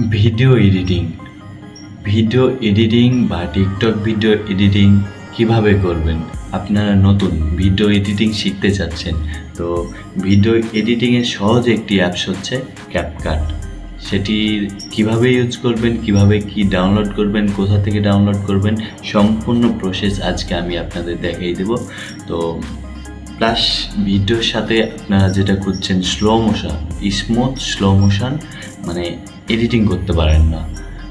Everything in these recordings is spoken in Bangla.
ভিডিও এডিটিং বা টিকটক ভিডিও এডিটিং কিভাবে করবেন? আপনারা নতুন ভিডিও এডিটিং শিখতে চাচ্ছেন, তো ভিডিও এডিটিংয়ের সহজ একটি অ্যাপস হচ্ছে ক্যাপকাট। সেটির কিভাবে ইউজ করবেন, কিভাবে কি ডাউনলোড করবেন, কোথা থেকে ডাউনলোড করবেন, সম্পূর্ণ প্রসেস আজকে আমি আপনাদের দেখিয়ে দেব। তো প্লাস ভিডিওর সাথে আপনারা যেটা খুঁজছেন স্মুথ স্লো মোশন, মানে এডিটিং করতে পারেন না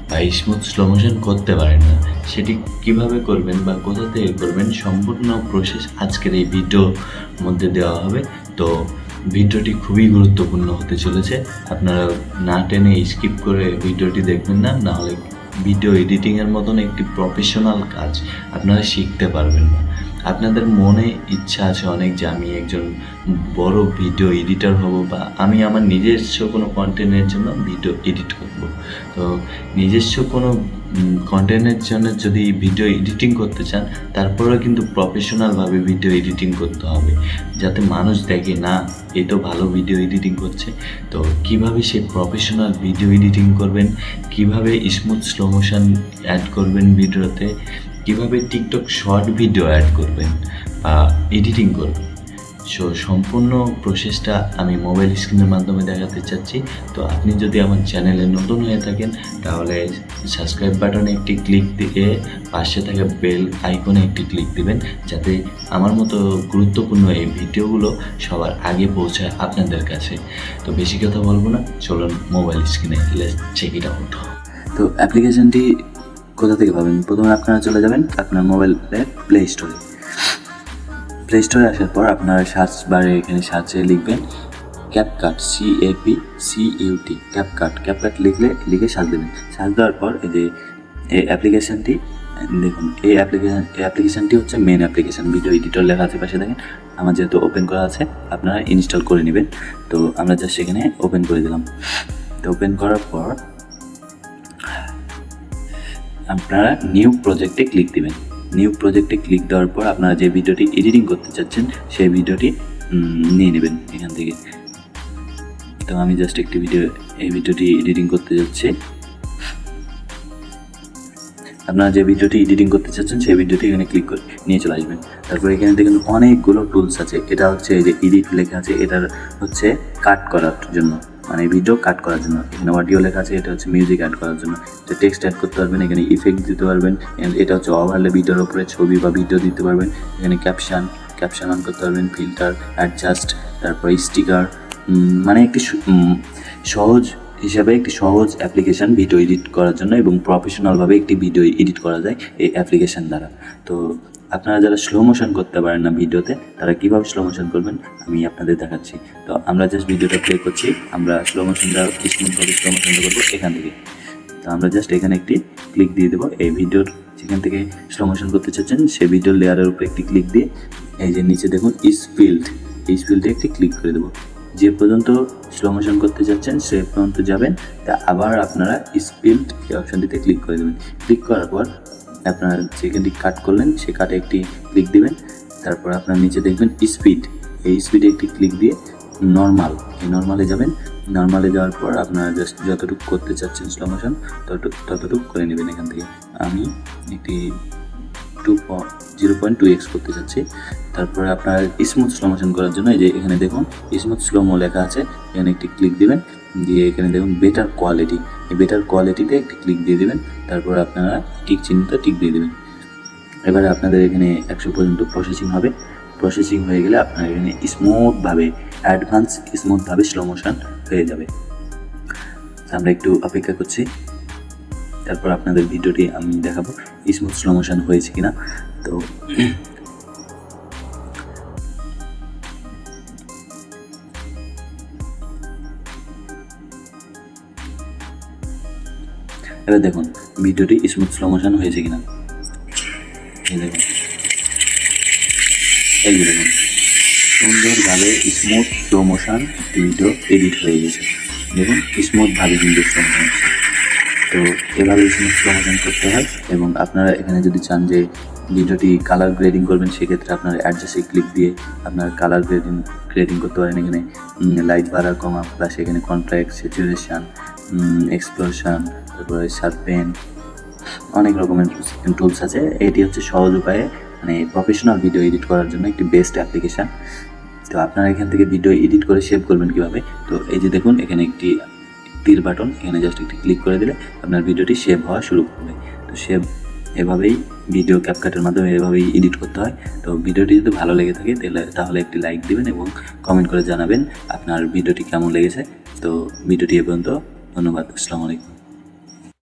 বা স্মুথ স্লো মোশন করতে পারেন না, সেটি কিভাবে করবেন বা কোথা থেকে করবেন সম্পূর্ণ প্রসেস আজকের এই ভিডিওর মধ্যে দেওয়া হবে। তো ভিডিওটি খুবই গুরুত্বপূর্ণ হতে চলেছে, আপনারা না টেনে স্কিপ করে ভিডিওটি দেখবেন না, নাহলে ভিডিও এডিটিংয়ের মতন একটি প্রফেশনাল কাজ আপনারা শিখতে পারবেন না। আপনাদের মনে ইচ্ছা আছে অনেক যে আমি একজন বড় ভিডিও এডিটর হব বা আমি আমার নিজস্ব কোনো কন্টেন্টের জন্য ভিডিও এডিট করব। তো নিজস্ব কোনো কন্টেন্টের জন্য যদি ভিডিও এডিটিং করতে চান, তারপরেও কিন্তু প্রফেশনালভাবে ভিডিও এডিটিং করতে হবে, যাতে মানুষ দেখে না এ তো ভালো ভিডিও এডিটিং করছে। তো কিভাবে সে প্রফেশনাল ভিডিও এডিটিং করবেন, কিভাবে স্মুথ স্লো মোশন অ্যাড করবেন ভিডিওতে, কিভাবে টিকটক শর্ট ভিডিও অ্যাড করবেন বা এডিটিং করবেন, সম্পূর্ণ প্রসেসটা আমি মোবাইল স্ক্রিনের মাধ্যমে দেখাতে চাচ্ছি। তো আপনি যদি আমার চ্যানেলে নতুন হয়ে থাকেন, তাহলে সাবস্ক্রাইব বাটনে একটি ক্লিক দিয়ে পাশে থাকা বেল আইকনে একটি ক্লিক দিবেন, যাতে আমার মতো গুরুত্বপূর্ণ এই ভিডিওগুলো সবার আগে পৌঁছায় আপনাদের কাছে। তো বেশি কথা বলবো না, চলুন মোবাইল স্ক্রিনে লেটস চেক ইট আউট। তো অ্যাপ্লিকেশনটি কোথা থেকে পাবেন? প্রথমে আপনারা চলে যাবেন আপনার মোবাইলের প্লে স্টোরে আসার পর আপনারা সার্চ বারে এখানে সার্চে লিখবেন ক্যাপকাট, CAPCUT, ক্যাপকাট লিখে সার্চ দেবেন। সার্চ দেওয়ার পর এই যে এই অ্যাপ্লিকেশানটি দেখুন, এই অ্যাপ্লিকেশানটি হচ্ছে মেন অ্যাপ্লিকেশান। ভিডিও এডিটর লেখা আছে পাশে দেখেন, আমার যেহেতু ওপেন করা আছে আপনারা ইনস্টল করে নেবেন। তো আমরা জাস্ট এখানে ওপেন করে দিলাম। তো ওপেন করার পর আপনারা নিউ প্রজেক্টে ক্লিক দিবেন। নিউ প্রজেক্টে ক্লিক দেওয়ার পর আপনারা যে ভিডিওটি এডিটিং করতে চাচ্ছেন সেই ভিডিওটি নিয়ে নেবেন এখান থেকে। তো আমি জাস্ট এই ভিডিওটি এডিটিং করতে যাচ্ছি। আপনারা যে ভিডিওটি এডিটিং করতে চাচ্ছেন সেই ভিডিওটি এখানে ক্লিক করে নিয়ে চলে আসবেন। তারপর এখানে দেখুন অনেকগুলো টুলস আছে। এটা হচ্ছে এই যে এডিট লেখা আছে, এটার হচ্ছে কাট করার জন্য, মানে ভিডিও কাট করার জন্য। এখানে অডিও লেখা আছে, এটা হচ্ছে মিউজিক অ্যাড করার জন্য। এটা টেক্সট অ্যাড করতে পারবেন, এখানে ইফেক্ট দিতে পারবেন। এটা হচ্ছে ওভারলে ভিডিওর উপরে ছবি বা ভিডিও দিতে পারবেন। এখানে ক্যাপশন অন করতে পারবেন, ফিল্টার, অ্যাডজাস্ট, তারপর স্টিকার, মানে একটি সহজ হিসাবে একটি সহজ অ্যাপ্লিকেশান ভিডিও এডিট করার জন্য, এবং প্রফেশনালভাবে একটি ভিডিও এডিট করা যায় এই অ্যাপ্লিকেশান দ্বারা। তো আপনারা যারা স্লো মোশন করতে পারেন না ভিডিওতে, তারা কীভাবে স্লো মোশন করবেন আমি আপনাদের দেখাচ্ছি। তো আমরা জাস্ট ভিডিওটা প্লে করছি, আমরা স্লো মোশনটা স্মুথভাবে স্লো মোশনটা করবো এখান থেকে। তো আমরা জাস্ট এখানে একটি ক্লিক দিয়ে দেবো। এই ভিডিওর যেখান থেকে স্লো মোশন করতে চাচ্ছেন সেই ভিডিওর লেয়ারের উপরে একটি ক্লিক দিয়ে এই যে নিচে দেখুন স্পিল্ডে একটি ক্লিক করে দেবো। যে পর্যন্ত স্লো মোশন করতে যাচ্ছেন সে পর্যন্ত যাবেন, তা আবার আপনারা স্পিল্ড এই অপশানটিতে ক্লিক করে দেবেন। ক্লিক করার পর আপনারা যেখানটি কাট করলেন সে কাটে একটি ক্লিক দিবেন। তারপর আপনার নিচে দেখবেন স্পিড, এই স্পিডে একটি ক্লিক দিয়ে নর্মালে যাবেন। নর্মালে যাওয়ার পর আপনারা জাস্ট যতটুকু করতে চাচ্ছেন স্লো মোশন ততটুকু করে নেবেন এখান থেকে। আমি একটি 0.2x করতে চাচ্ছি। তারপরে আপনার স্মুথ স্লো মোশন করার জন্য এই যে এখানে দেখুন স্মুথ স্লোমো লেখা আছে, এখানে একটি ক্লিক দিবেন, দিয়ে এখানে দেখুন বেটার কোয়ালিটি, এই বেটার কোয়ালিটিতে একটি ক্লিক দিয়ে দেবেন। তারপর আপনারা টিক দিয়ে দেবেন। এবারে আপনাদের এখানে 100 পর্যন্ত প্রসেসিং হয়ে গেলে আপনার এখানে স্মুথভাবে স্লো মোশন হয়ে যাবে। আমরা একটু অপেক্ষা করছি, তারপর আপনাদের ভিডিওটি আমি দেখাবো স্মুথ স্লো মোশন হয়েছে কিনা। তো এবার দেখুন ভিডিওটি স্মুথ স্লো মোশন হয়েছে কিনা। এই দেখুন সুন্দরভাবে smooth slow motion video edit হয়ে গেছে। দেখুন স্মুথভাবে কিন্তু স্লো মোশন হচ্ছে। তো এভাবে স্মুথ স্লো মোশন করতে হয়। এবং আপনারা এখানে যদি চান যে ভিডিওটি কালার গ্রেডিং করবেন, সেক্ষেত্রে আপনারা অ্যাডজাস্টে ক্লিক দিয়ে আপনার কালার গ্রেডিং করতে পারেন। এখানে লাইট বাড়া কমা, প্লাস এখানে কন্ট্রাস্ট, স্যাচুরেশন, এক্সপ্লোশন, তারপরে শার্পেন, অনেক রকমের টুলস আছে। এটি হচ্ছে সহজ উপায়ে মানে প্রফেশনাল ভিডিও এডিট করার জন্য একটি বেস্ট অ্যাপ্লিকেশান। তো আপনারা এখান থেকে ভিডিও এডিট করে সেভ করবেন কীভাবে, তো এই যে দেখুন এখানে একটি তীর বাটন, এখানে জাস্ট একটি ক্লিক করে দিলে আপনার ভিডিওটি সেভ হওয়া শুরু করবে। তো সেভ এভাবেই ভিডিও ক্যাপকাটের মাধ্যমে এভাবেই এডিট করতে হয়। তো ভিডিওটি যদি ভালো লেগে থাকে তাহলে একটি লাইক দিবেন এবং কমেন্ট করে জানাবেন আপনার ভিডিওটি কেমন লেগেছে। তো ভিডিওটি এ পর্যন্ত, ধন্যবাদ, আসসালামু আলাইকুম।